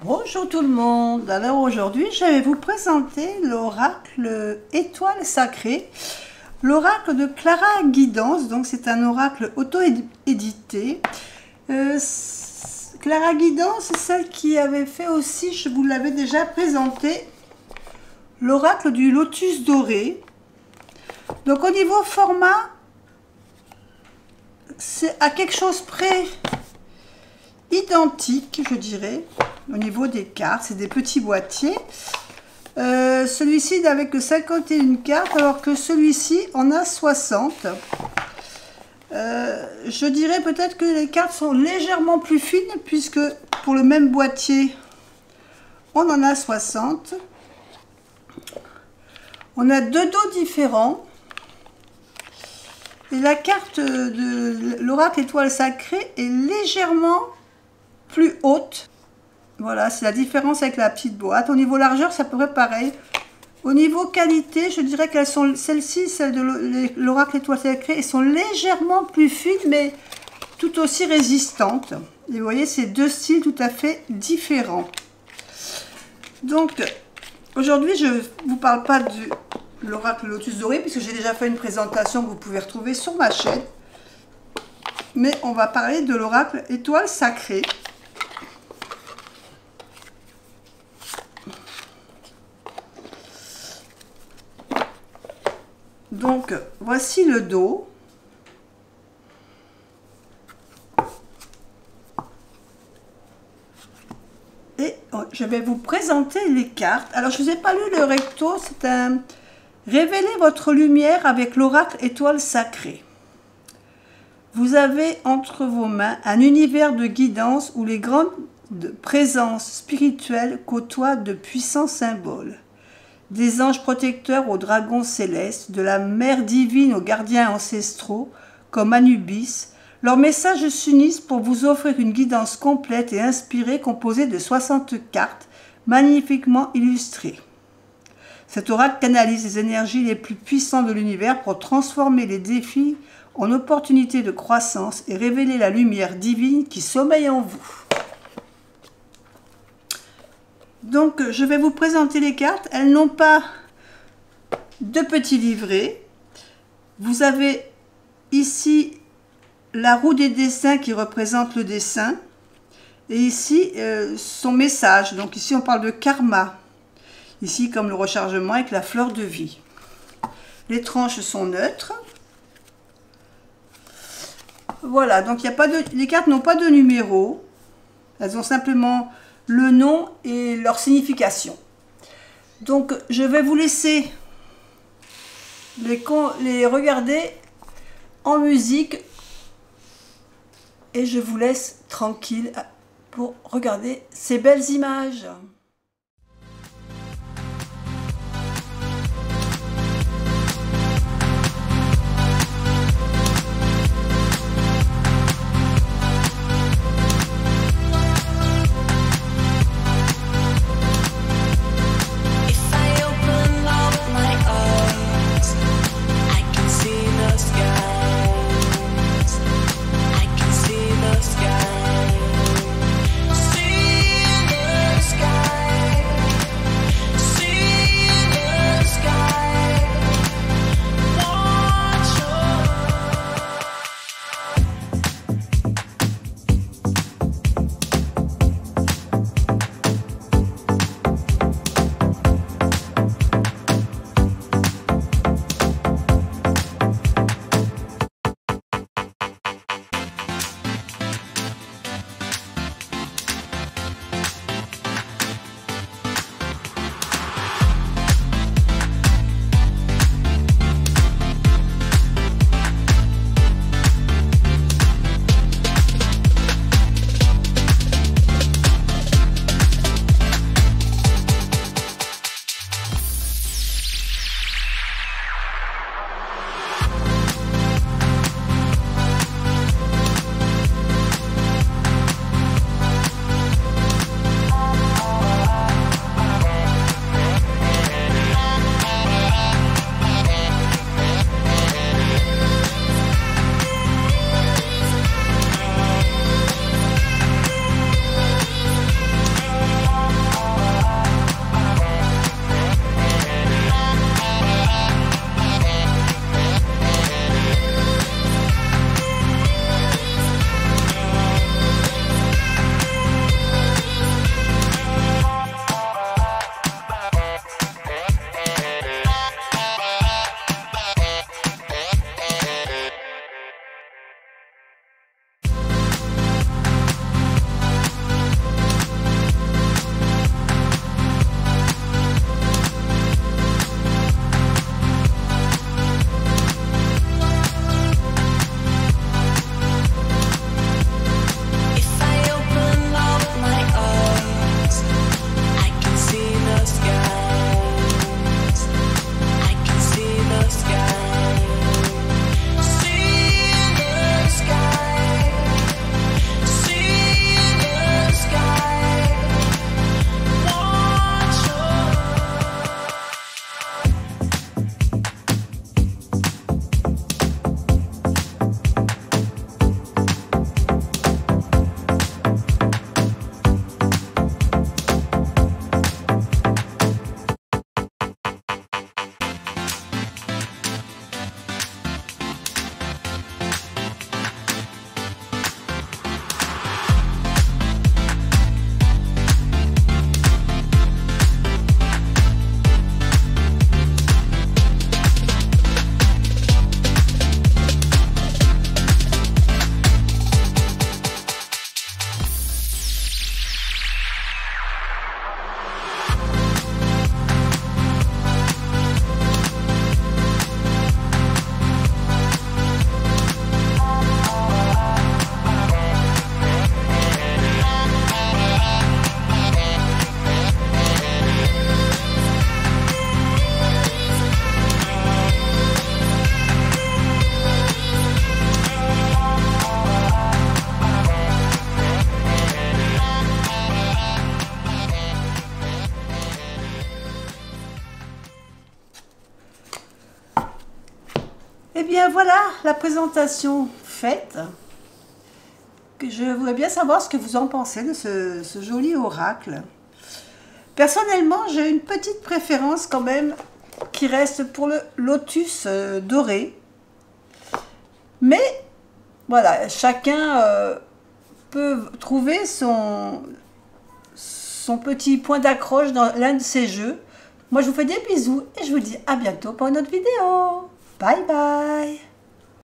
Bonjour tout le monde, alors aujourd'hui je vais vous présenter l'oracle Étoile Sacrée, l'oracle de Clara Guidance, donc c'est un oracle auto-édité. Clara Guidance, c'est celle qui avait fait aussi, je vous l'avais déjà présenté, l'oracle du lotus doré. Donc au niveau format, c'est à quelque chose près identique, je dirais. Au niveau des cartes, c'est des petits boîtiers. Celui-ci n'avait que 51 cartes, alors que celui-ci en a 60. Je dirais peut-être que les cartes sont légèrement plus fines, puisque pour le même boîtier, on en a 60. On a deux dos différents. Et la carte de l'oracle Étoile Sacrée est légèrement plus haute. Voilà, c'est la différence avec la petite boîte. Au niveau largeur, c'est à peu près pareil. Au niveau qualité, je dirais qu'elles sont, celles-ci, celles de l'oracle Étoile Sacrée, elles sont légèrement plus fines, mais tout aussi résistantes. Et vous voyez, c'est deux styles tout à fait différents. Donc, aujourd'hui, je ne vous parle pas de l'oracle Lotus Doré, puisque j'ai déjà fait une présentation que vous pouvez retrouver sur ma chaîne. Mais on va parler de l'oracle Étoile Sacrée. Donc, voici le dos. Et je vais vous présenter les cartes. Alors, je ne vous ai pas lu le recto, c'est un... Révélez votre lumière avec l'oracle Étoile Sacrée. Vous avez entre vos mains un univers de guidance où les grandes présences spirituelles côtoient de puissants symboles. Des anges protecteurs aux dragons célestes, de la mère divine aux gardiens ancestraux, comme Anubis, leurs messages s'unissent pour vous offrir une guidance complète et inspirée composée de 60 cartes magnifiquement illustrées. Cet oracle canalise les énergies les plus puissantes de l'univers pour transformer les défis en opportunités de croissance et révéler la lumière divine qui sommeille en vous. Donc, je vais vous présenter les cartes. Elles n'ont pas de petits livrets. Vous avez ici la roue des dessins qui représente le dessin. Et ici, son message. Donc ici, on parle de karma. Ici, comme le rechargement avec la fleur de vie. Les tranches sont neutres. Voilà, donc il y a pas de, les cartes n'ont pas de numéro. Elles ont simplement le nom et leur signification. Donc, je vais vous laisser les regarder en musique et je vous laisse tranquille pour regarder ces belles images. See the sky. voilà, la présentation faite. Je voudrais bien savoir ce que vous en pensez de ce joli oracle. Personnellement, j'ai une petite préférence quand même qui reste pour le lotus doré. Mais voilà, chacun peut trouver son petit point d'accroche dans l'un de ces jeux. Moi, je vous fais des bisous et je vous dis à bientôt pour une autre vidéo. Bye bye!